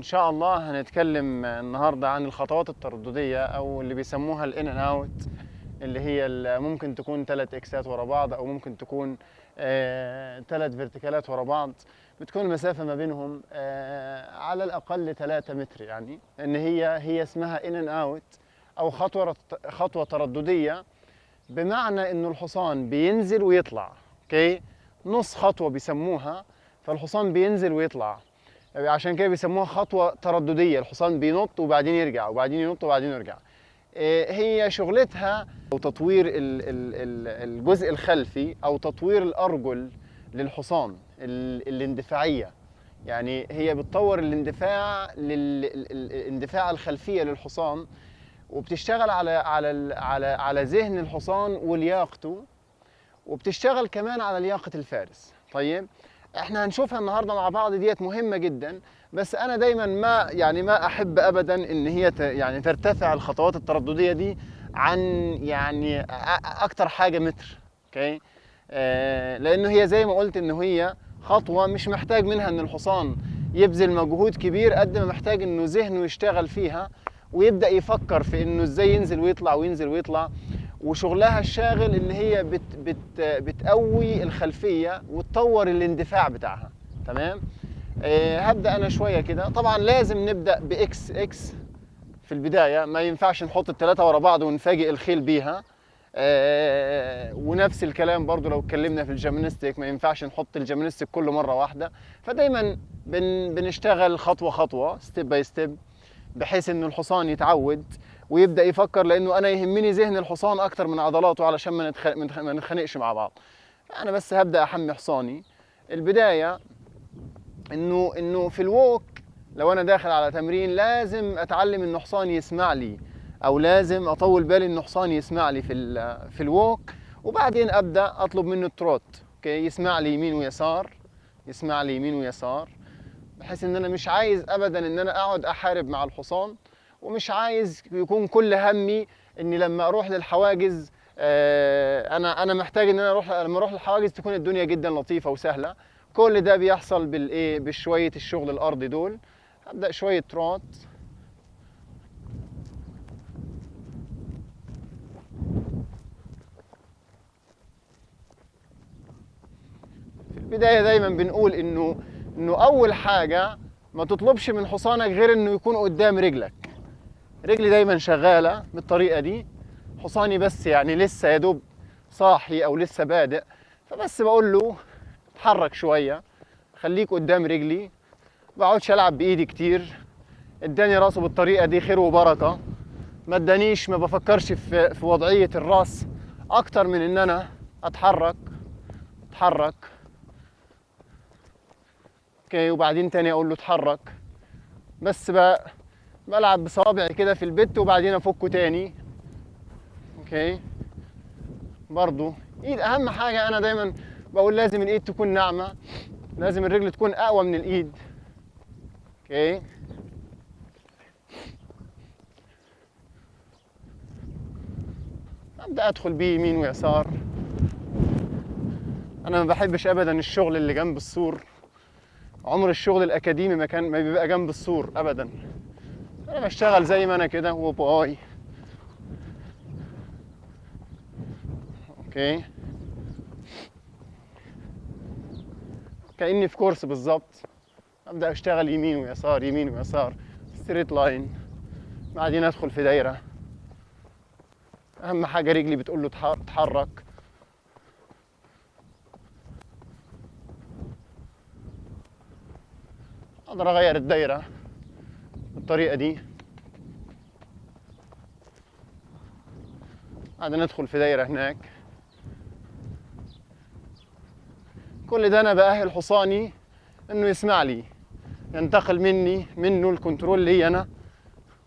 شاء الله هنتكلم النهاردة عن الخطوات الترددية أو اللي بيسموها الإن أند أوت، اللي هي ممكن تكون 3 إكسات ورا بعض، أو ممكن تكون 3 فيرتيكالات ورا بعض، بتكون المسافة ما بينهم على الأقل 3 متر. يعني إن هي اسمها إن أند أوت أو خطوة ترددية، بمعنى إنه الحصان بينزل ويطلع. أوكي، نص خطوة بيسموها، فالحصان بينزل ويطلع، عشان كده بيسموها خطوة ترددية. الحصان بينط وبعدين يرجع وبعدين ينط وبعدين يرجع. هي شغلتها أو تطوير الجزء الخلفي أو تطوير الأرجل للحصان، الاندفاعية. يعني هي بتطور الاندفاع الخلفية للحصان، وبتشتغل على ذهن الحصان ولياقته، وبتشتغل كمان على لياقة الفارس. طيب، احنا هنشوفها النهارده مع بعض، ديت مهمة جدا. بس انا دايما ما احب ابدا ان هي يعني ترتفع الخطوات الترددية دي عن يعني اكتر حاجة متر. اوكي، لانه هي زي ما قلت انه هي خطوة مش محتاج منها ان الحصان يبذل مجهود كبير، قد ما محتاج انه ذهنه يشتغل فيها ويبدأ يفكر في انه ازاي ينزل ويطلع وينزل ويطلع. وشغلها الشاغل ان هي بتقوي الخلفيه وتطور الاندفاع بتاعها. تمام. هبدا انا شويه كده. طبعا لازم نبدا باكس اكس في البدايه، ما ينفعش نحط الثلاثه ورا بعض ونفاجئ الخيل بيها. ونفس الكلام برضو لو اتكلمنا في الجيمناستيك، ما ينفعش نحط الجيمناستيك كل مره واحده. فدايما بنشتغل خطوه خطوه، ستيب باي ستيب، بحيث ان الحصان يتعود ويبدا يفكر. لانه انا يهمني ذهن الحصان اكتر من عضلاته، علشان ما نتخانقش مع بعض. انا بس هبدا احمي حصاني. البدايه انه في الووك، لو انا داخل على تمرين، لازم اتعلم ان حصاني يسمع لي، او لازم اطول بالي ان حصاني يسمع لي في الووك. وبعدين ابدا اطلب منه التروت. اوكي، يسمع لي يمين ويسار، يسمع لي يمين ويسار، بحيث ان انا مش عايز ابدا ان انا اقعد احارب مع الحصان، ومش عايز يكون كل همي اني لما اروح للحواجز انا محتاج ان انا لما اروح للحواجز تكون الدنيا جدا لطيفه وسهله. كل ده بيحصل بشويه الشغل الارضي دول. هبدا شويه تروت. في البدايه دايما بنقول انه اول حاجه ما تطلبش من حصانك غير انه يكون قدام رجلك. رجلي دايما شغاله بالطريقه دي. حصاني بس يعني لسه يا دوب صاحي او لسه بادئ، فبس بقول له اتحرك شويه، خليك قدام رجلي. ما بقعدش العب بايدي كتير. اداني راسه بالطريقه دي خير وبركه. ما ادانيش، ما بفكرش في وضعيه الراس اكتر من ان انا اتحرك. اوكي، وبعدين تاني اقول له اتحرك. بس بلعب بصوابعي كده في البت، وبعدين افكه تاني. اوكي، برضو ايد اهم حاجه. انا دايما بقول لازم الايد تكون ناعمه، لازم الرجل تكون اقوى من الايد. اوكي، ابدا ادخل بيه يمين ويسار. انا ما بحبش ابدا الشغل اللي جنب السور. عمر الشغل الاكاديمي ما بيبقى جنب السور ابدا. انا بشتغل زي ما انا كده وباي. اوكي، كاني في كورس بالظبط. ابدا اشتغل يمين ويسار يمين ويسار، ستريت لاين. بعدين ادخل في دايره. اهم حاجه رجلي بتقول له اتحرك. اقدر اغير الدايره بالطريقه دي. بعدين ندخل في دايره هناك. كل ده انا باهل حصاني انه يسمع لي، ينتقل منه الكنترول لي انا،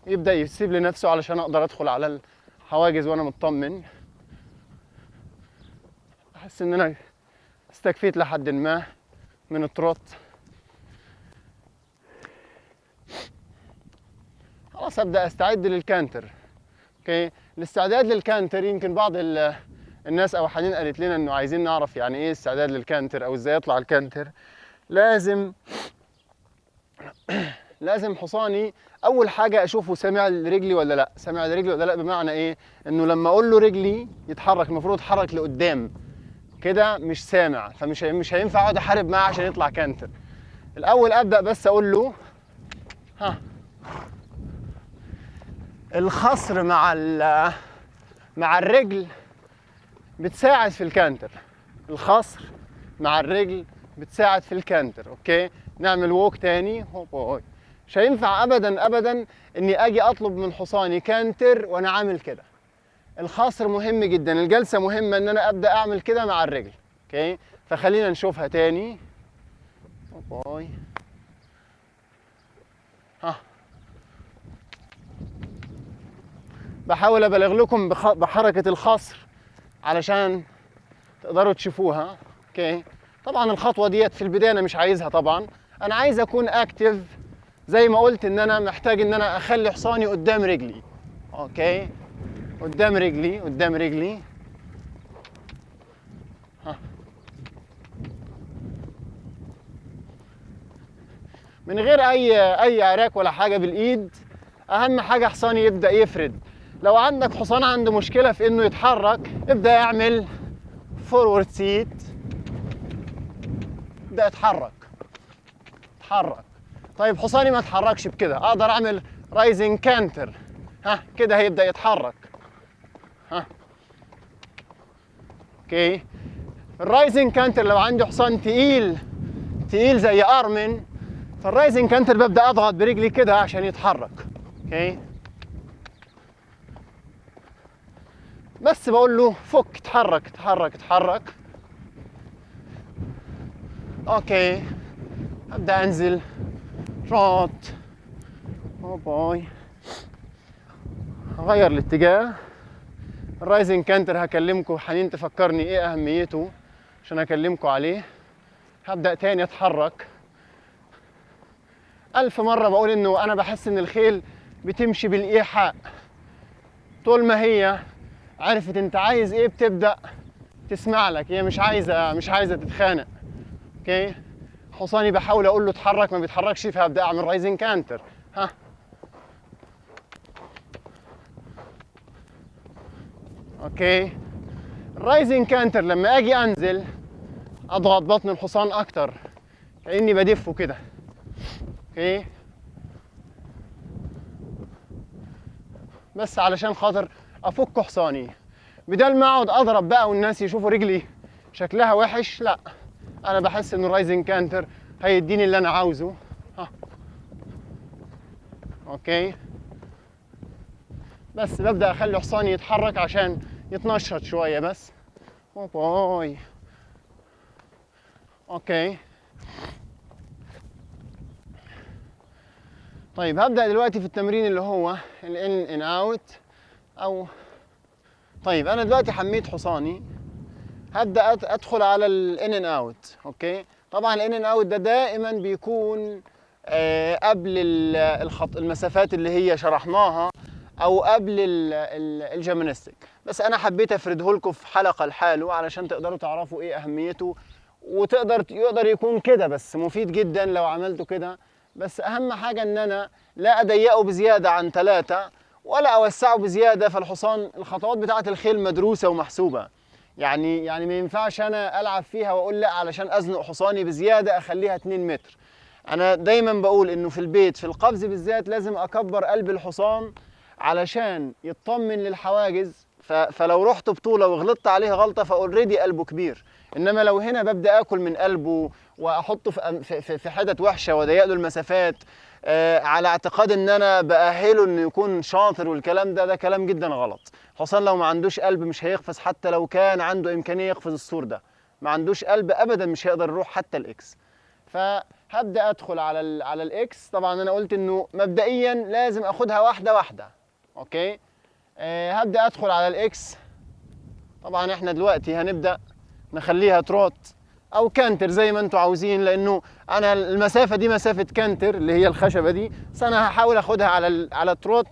يبدا يسيب لنفسه علشان اقدر ادخل على الحواجز وانا مطمن. احس ان انا استكفيت لحد ما من التروت. خلاص ابدا استعد للكانتر. اوكي، الاستعداد للكانتر، يمكن بعض الناس او حنين قالت لنا انه عايزين نعرف يعني ايه استعداد للكانتر او ازاي يطلع الكانتر. لازم حصاني اول حاجه اشوفه سامع رجلي ولا لا. سامع رجلي ولا لا بمعنى ايه؟ انه لما اقول له رجلي يتحرك، المفروض يتحرك لقدام. كده مش سامع، مش هينفع اقعد احارب معاه عشان يطلع كانتر. الاول ابدا بس اقول له ها. الخصر مع الرجل بتساعد في الكانتر. الخصر مع الرجل بتساعد في الكانتر. اوكي، نعمل ووك تاني. هوب. مش هينفع ابدا ابدا اني اجي اطلب من حصاني كانتر وانا عامل كده. الخصر مهم جدا، الجلسه مهمه ان انا ابدا اعمل كده مع الرجل. اوكي، فخلينا نشوفها تاني. هوب. ها، بحاول ابلغ لكم بحركه الخصر علشان تقدروا تشوفوها. اوكي، طبعا الخطوه ديت في البدايه انا مش عايزها. طبعا انا عايز اكون اكتف، زي ما قلت ان انا محتاج ان انا اخلي حصاني قدام رجلي. اوكي، قدام رجلي قدام رجلي. ها. من غير اي عراك ولا حاجه بالايد. اهم حاجه حصاني يبدا يفرد. لو عندك حصان عنده مشكله في انه يتحرك، ابدا يعمل فورورد سيت. ابدا اتحرك. طيب حصاني ما اتحركش بكده، اقدر اعمل رايزنج كانتر. ها، كده هيبدا يتحرك. ها. اوكي، الرايزنج كانتر لو عندي حصان تقيل زي ارمن، فالرايزنج كانتر ببدا اضغط برجلي كده عشان يتحرك. اوكي، بس بقول له فك، اتحرك. اوكي، ابدا انزل تروت. او باي، اغير الاتجاه. الرايزنج كانتر هكلمكم حنين تفكرني ايه اهميته عشان اكلمكم عليه. هبدا تاني اتحرك. 1000 مرة بقول انه انا بحس ان الخيل بتمشي بالايحاء. طول ما هي عرفت انت عايز ايه بتبدا تسمع لك. هي مش عايزه تتخانق. اوكي، حصاني بحاول اقول له اتحرك ما بيتحركش، فهبدا اعمل رايزنج كانتر. ها. اوكي، الرايزنج كانتر لما اجي انزل اضغط بطن الحصان اكتر كاني بدفه كده. اوكي، بس علشان خاطر افك حصاني، بدل ما اقعد اضرب بقى والناس يشوفوا رجلي شكلها وحش. لا، انا بحس انه الرايزنج كانتر هيديني اللي انا عاوزه. ها. اوكي، بس ببدا اخلي حصاني يتحرك عشان يتنشط شويه بس. اوباي. اوكي، طيب هبدا دلوقتي في التمرين اللي هو الان ان اوت او. طيب انا دلوقتي حميت حصاني، هبدا ادخل على الان ان اوت. اوكي، طبعا الان ان اوت ده دائما بيكون قبل المسافات اللي هي شرحناها او قبل الجيمناستيك، بس انا حبيت افرده لكم في حلقه لحاله علشان تقدروا تعرفوا ايه اهميته. يقدر يكون كده بس مفيد جدا لو عملته كده. بس اهم حاجه ان انا لا اضيقه بزياده عن 3 ولا اوسعه بزياده. فالحصان الخطوات بتاعه الخيل مدروسه ومحسوبه. يعني ما ينفعش انا العب فيها واقول لا علشان ازنق حصاني بزياده اخليها 2 متر. انا دايما بقول انه في البيت في القفز بالذات لازم اكبر قلب الحصان علشان يطمن للحواجز. فلو رحت بطوله وغلطت عليه غلطه فاوريدي قلبه كبير. انما لو هنا ببدا اكل من قلبه واحطه في حتت وحشه واضيق له المسافات على اعتقاد ان انا باهله انه يكون شاطر، والكلام ده كلام جدا غلط. حصان لو ما عندوش قلب مش هيقفز، حتى لو كان عنده امكانيه يقفز السور ده. ما عندوش قلب ابدا مش هيقدر يروح حتى الاكس. فهبدا ادخل على الاكس. طبعا انا قلت انه مبدئيا لازم اخدها واحده واحده. اوكي، هبدا ادخل على الاكس. طبعا احنا دلوقتي هنبدا نخليها تروت او كانتر زي ما انتم عاوزين، لانه انا المسافه دي مسافه كانتر اللي هي الخشبه دي، بس انا هحاول اخدها على تروت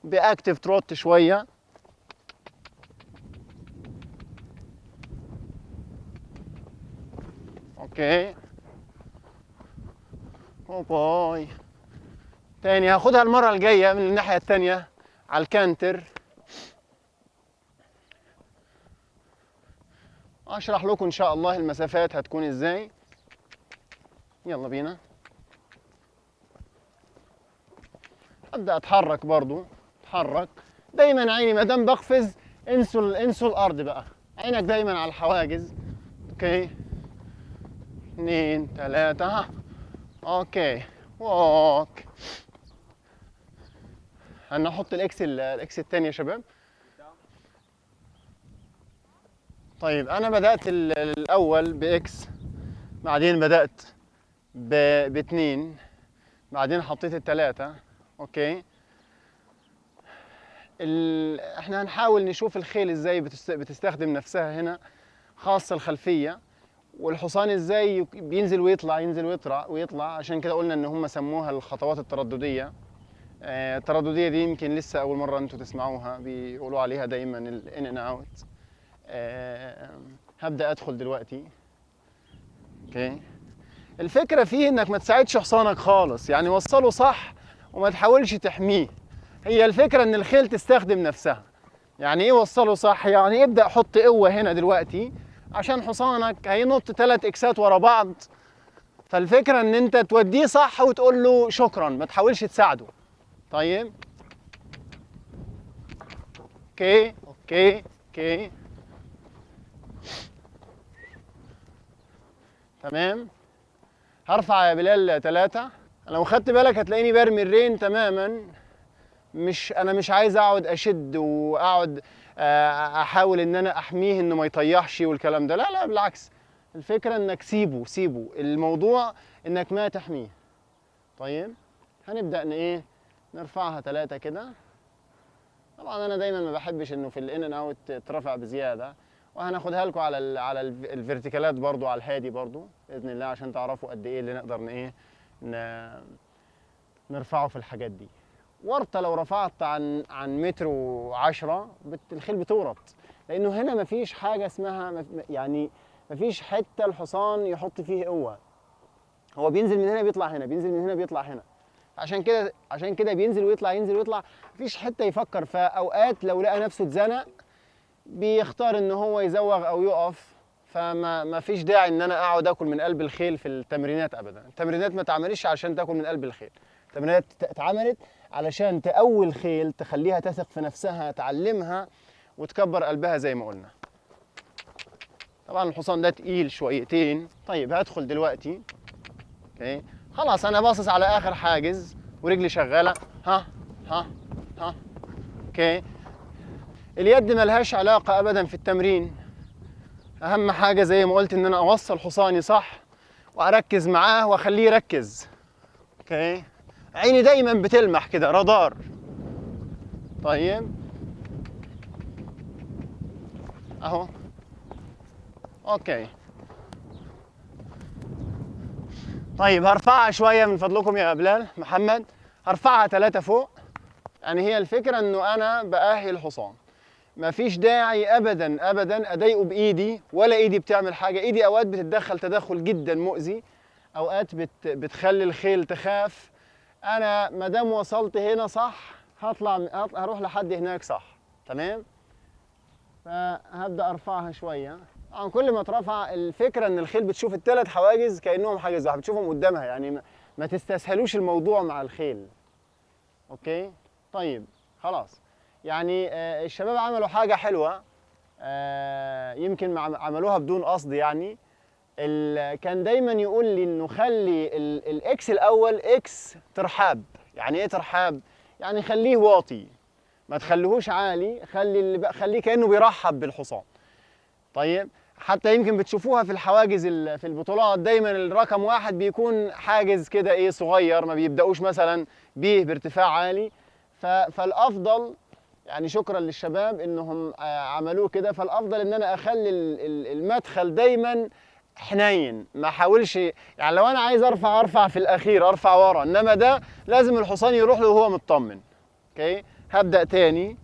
باكتف تروت شويه. اوكي. او باي. تاني هاخدها المرة الجاية من الناحية التانية على الكانتر، اشرح لكم ان شاء الله المسافات هتكون ازاي. يلا بينا. ابدا اتحرك برضو، اتحرك دايما عيني ما دام بقفز انسوا الارض بقى، عينك دايما على الحواجز. اوكي 2 3 ها. اوكي ووك. انا احط الاكس الثاني يا شباب. طيب انا بدات الاول باكس، بعدين بدات باثنين، بعدين حطيت الثلاثه. اوكي احنا هنحاول نشوف الخيل ازاي بتستخدم نفسها هنا، خاصه الخلفيه، والحصان ازاي بينزل ويطلع ينزل ويطلع. عشان كده قلنا ان هم سموها الخطوات التردديه. التردديه دي يمكن لسه اول مره انتوا تسمعوها، بيقولوا عليها دايما الان ان اوت. هبدا ادخل دلوقتي. اوكي الفكره فيه انك ما تساعدش حصانك خالص، يعني وصله صح وما تحاولش تحميه. هي الفكره ان الخيل تستخدم نفسها. يعني ايه وصله صح؟ يعني ابدا حط قوه هنا دلوقتي عشان حصانك هينط 3 اكسات ورا بعض. فالفكره ان انت توديه صح وتقول له شكرا، ما تحاولش تساعده. طيب اوكي اوكي اوكي تمام. هرفع يا بلال 3. لو خدت بالك هتلاقيني برمي الرين تماما. انا مش عايز اقعد اشد واقعد احاول ان انا احميه انه ما يطيحش والكلام ده. لا لا بالعكس، الفكره انك سيبه الموضوع انك ما تحميه. طيب هنبدا ايه نرفعها 3 كده. طبعا انا دايما ما بحبش انه في الان ان اوت ترفع بزياده، وهناخدها لكم على الفيرتيكالات برضو، على الهادي برضو باذن الله، عشان تعرفوا قد ايه اللي نقدر نرفعه في الحاجات دي. ورطه لو رفعت عن متر و10 الخيل بتورط، لانه هنا مفيش حاجه اسمها يعني مفيش حته الحصان يحط فيه قوه. هو بينزل من هنا بيطلع هنا، بينزل من هنا بيطلع هنا. عشان كده بينزل ويطلع ينزل ويطلع، مفيش حته يفكر. فاوقات لو لقى نفسه اتزنق بيختار ان هو يزوغ او يقف. فما فيش داعي ان انا اقعد اكل من قلب الخيل في التمرينات ابدا. التمرينات ما اتعملتش عشان تاكل من قلب الخيل، التمرينات اتعملت علشان تقوي الخيل، تخليها تثق في نفسها، تعلمها وتكبر قلبها زي ما قلنا. طبعا الحصان ده تقيل شويتين. طيب هدخل دلوقتي. اوكي خلاص انا باصص على اخر حاجز ورجلي شغاله. ها ها ها. اوكي اليد ملهاش علاقه ابدا في التمرين. اهم حاجه زي ما قلت ان انا اوصل حصاني صح واركز معاه واخليه يركز. اوكي عيني دايما بتلمح كده، رادار. طيب اهو. اوكي طيب هرفعها شويه من فضلكم يا بلال محمد، هرفعها 3 فوق. يعني هي الفكره انه انا باهي الحصان، مفيش داعي ابدا ابدا اضايقه بايدي، ولا ايدي بتعمل حاجه. ايدي اوقات بتتدخل تدخل جدا مؤذي، اوقات بتخلي الخيل تخاف. انا ما دام وصلت هنا صح هروح لحد هناك صح. تمام. فهبدا ارفعها شويه. طبعا كل ما ترفع الفكره ان الخيل بتشوف ال3 حواجز كانهم حاجز واحد، بتشوفهم قدامها. يعني ما تستسهلوش الموضوع مع الخيل. اوكي طيب خلاص. يعني الشباب عملوا حاجه حلوه، يمكن عملوها بدون قصد. يعني كان دايما يقول لي انه خلي الاكس الاول اكس ترحاب. يعني ايه ترحاب؟ يعني خليه واطي، ما تخليهوش عالي، خليه كانه بيرحب بالحصان. طيب حتى يمكن بتشوفوها في الحواجز في البطولات، دايما الرقم 1 بيكون حاجز كده ايه صغير، ما بيبداوش مثلا بيه بارتفاع عالي. فالافضل، يعني شكرا للشباب انهم عملوه كده، فالافضل ان انا اخلي المدخل دايما حنين، ما احاولش. يعني لو انا عايز ارفع في الاخير ارفع ورا، انما ده لازم الحصان يروح له وهو مطمن. اوكي هبدا تاني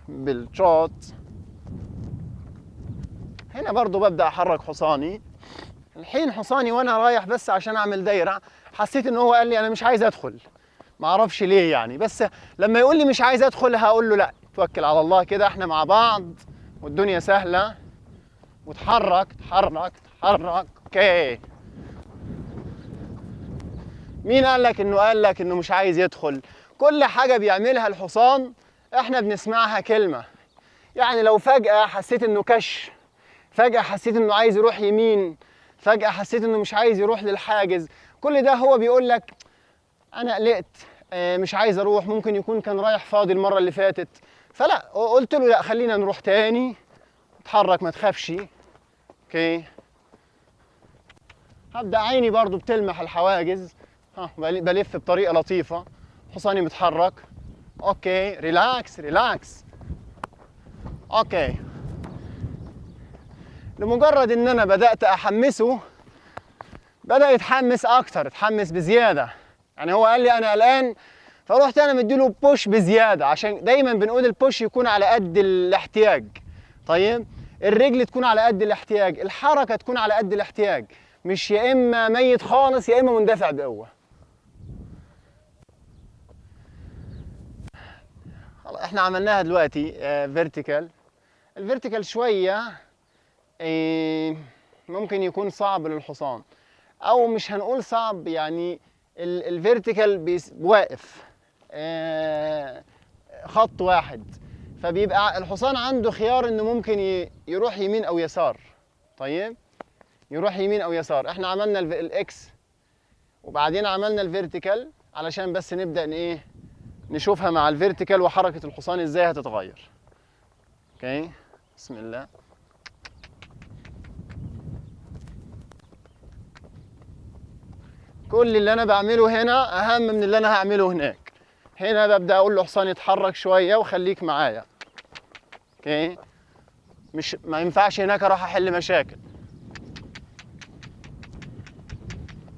بالشوط. هنا برضو ببدا احرك حصاني. الحين حصاني وانا رايح بس عشان اعمل دايره، حسيت ان هو قال لي انا مش عايز ادخل، ما اعرفش ليه يعني. بس لما يقول لي مش عايز ادخل هقول له لا، توكل على الله كده، احنا مع بعض والدنيا سهله، وتحرك تحرك تحرك. اوكي. مين قال لك انه مش عايز يدخل؟ كل حاجه بيعملها الحصان احنا بنسمعها كلمه. يعني لو فجاه حسيت انه كش، فجاه حسيت انه عايز يروح يمين، فجاه حسيت انه مش عايز يروح للحاجز، كل ده هو بيقول لك انا قلقت، مش عايز اروح، ممكن يكون كان رايح فاضي المره اللي فاتت. فلا، قلت له لا، خلينا نروح تاني، اتحرك ما تخافش. اوكي. هبدا عيني برضو بتلمح الحواجز، بلف بطريقه لطيفه، حصاني متحرك. اوكي، ريلاكس ريلاكس. اوكي. لمجرد ان انا بدات احمسه بدا يتحمس اكتر، اتحمس بزياده. يعني هو قال لي انا قلقان، فروحت انا مديله بوش بزياده، عشان دايما بنقول البوش يكون على قد الاحتياج. طيب، الرجل تكون على قد الاحتياج، الحركه تكون على قد الاحتياج، مش يا اما ميت خالص يا اما مندفع بقوه. خلاص احنا عملناها دلوقتي فيرتيكال. الفيرتيكال شويه ممكن يكون صعب للحصان، او مش هنقول صعب، يعني الفيرتيكال واقف خط واحد، فبيبقى الحصان عنده خيار انه ممكن يروح يمين او يسار. طيب، يروح يمين او يسار. احنا عملنا الاكس وبعدين عملنا الفيرتيكال علشان بس نبدا ايه نشوفها مع الفيرتيكال وحركه الحصان ازاي هتتغير. اوكي، بسم الله. كل اللي انا بعمله هنا اهم من اللي انا هعمله هناك. هنا ببدا اقول له حصان يتحرك شويه وخليك معايا. اوكي، مش ما ينفعش هناك اروح احل مشاكل.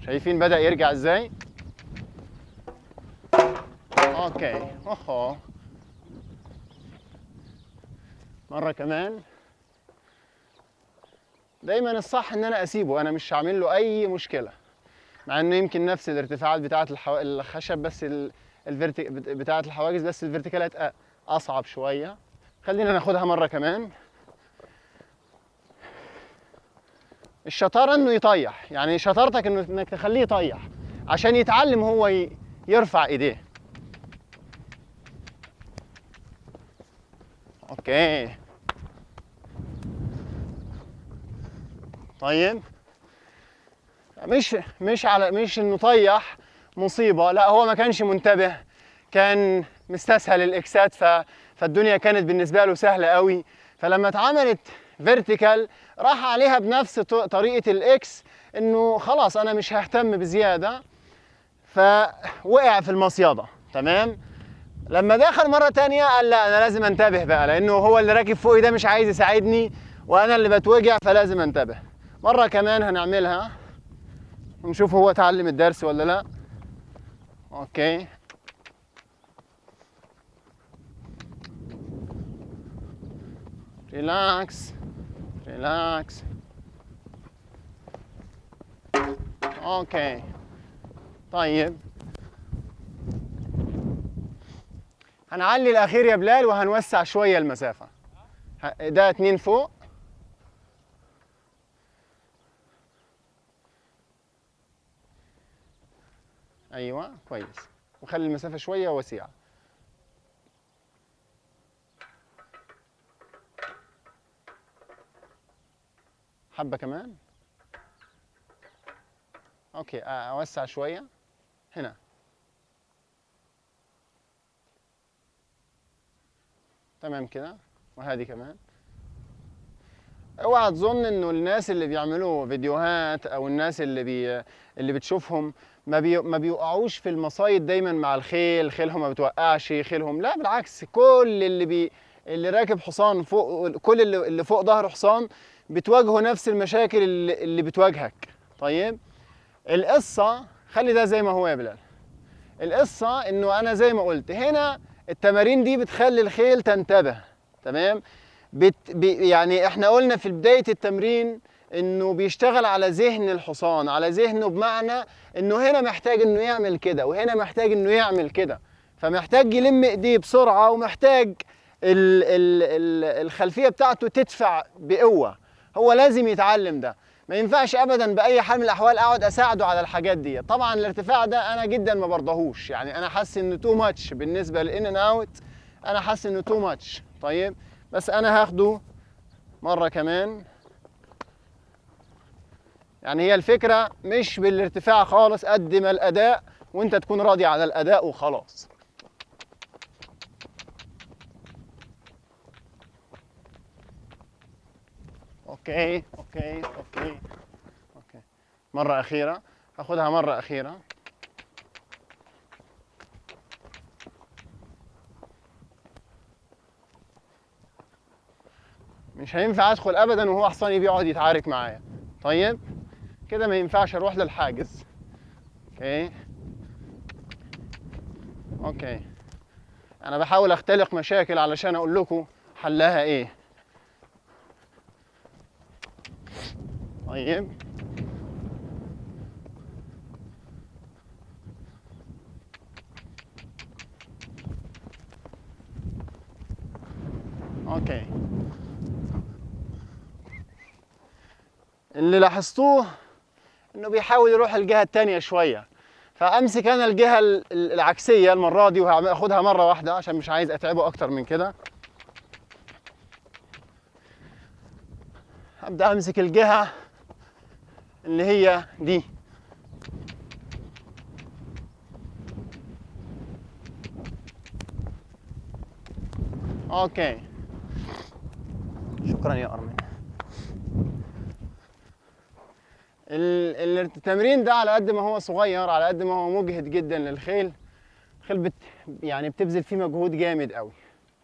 شايفين بدا يرجع ازاي؟ اوكي. اوهو، مره كمان. دايما الصح ان انا اسيبه، انا مش هعمل له اي مشكله، مع انه يمكن نفس الارتفاعات بتاعه الخشب، بس بتاعه الحواجز، بس الفيرتيكالات اصعب شويه. خلينا ناخدها مره كمان. الشطاره انه يطيح، يعني شطارتك انك تخليه يطيح عشان يتعلم هو يرفع ايديه. اوكي. طيب، مش انه طيح مصيبه، لا، هو ما كانش منتبه، كان مستسهل الاكسات، فالدنيا كانت بالنسبه له سهله قوي. فلما اتعملت فيرتيكال راح عليها بنفس طريقه الاكس، انه خلاص انا مش ههتم بزياده، فوقع في المصيده. تمام. لما دخل مره تانية قال لا، انا لازم انتبه بقى، لانه هو اللي راكب فوقي ده مش عايز يساعدني وانا اللي بتوجع، فلازم انتبه. مره كمان هنعملها ونشوف هو اتعلم الدرس ولا لا. اوكي. ريلاكس ريلاكس. اوكي. طيب، هنعلي الاخير يا بلال وهنوسع شويه المسافه. ده 2 فوق. ايوه كويس، وخلي المسافه شويه وسيعه. حبه كمان. اوكي، اوسع شويه هنا. تمام كده، وهذه كمان. اوعى تظن انه الناس اللي بيعملوا فيديوهات او الناس اللي بتشوفهم ما بيوقعوش في المصايد دايما مع الخيل، خيلهم ما بتوقعش خيلهم، لا بالعكس، كل اللي راكب حصان فوق، كل اللي فوق ظهر حصان بتواجهه نفس المشاكل اللي بتواجهك. طيب، القصة خلي ده زي ما هو يا بلال. القصة انه انا زي ما قلت هنا، التمارين دي بتخلي الخيل تنتبه. تمام. يعني احنا قلنا في بداية التمرين انه بيشتغل على ذهن الحصان، على ذهنه، بمعنى انه هنا محتاج انه يعمل كده وهنا محتاج انه يعمل كده، فمحتاج يلم ايديه بسرعة، ومحتاج الخلفية بتاعته تدفع بقوة. هو لازم يتعلم ده. ما ينفعش ابدا باي حال من الاحوال اقعد اساعده على الحاجات دي. طبعا الارتفاع ده انا جدا ما برضاهوش، يعني انا حاسس انه تو ماتش بالنسبه للان ان اوت، انا حاسس انه تو ماتش. طيب بس انا هاخده مره كمان. يعني هي الفكره مش بالارتفاع خالص قد ما الاداء، وانت تكون راضي على الاداء وخلاص. اوكي اوكي اوكي اوكي. مره اخيره، هاخدها مره اخيره. مش هينفع ادخل ابدا وهو حصاني بيقعد يتعارك معايا. طيب كده ما ينفعش اروح للحاجز. اوكي اوكي. انا بحاول اختلق مشاكل علشان اقول لكم حلها ايه. طيب اوكي. اللي لاحظتوه انه بيحاول يروح الجهة التانية شوية، فامسك انا الجهة العكسية المرة دي، وهاخدها مرة واحدة عشان مش عايز اتعبه اكتر من كده. هبدأ امسك الجهة اللي هي دي. اوكي شكرا يا ارمن. التمرين ده على قد ما هو صغير، على قد ما هو مجهد جدا للخيل. الخيل يعني بتبذل فيه مجهود جامد قوي.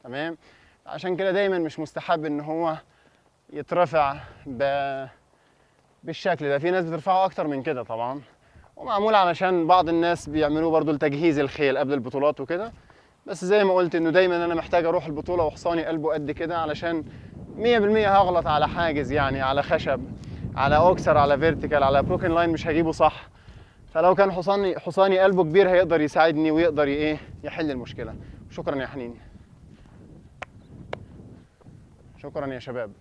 تمام. عشان كده دايما مش مستحب ان هو يترفع بالشكل ده. في ناس بترفعه اكتر من كده طبعا، ومعمول علشان بعض الناس بيعملوه برضو لتجهيز الخيل قبل البطولات وكده. بس زي ما قلت انه دايما انا محتاج اروح البطولة وحصاني قلبه قد كده، علشان 100% هغلط على حاجز، يعني على خشب، على اوكسر، على فيرتيكال، على بروكن لاين، مش هجيبه صح. فلو كان حصاني قلبه كبير هيقدر يساعدني ويقدر ايه يحل المشكلة. شكرا يا حنين. شكرا يا شباب.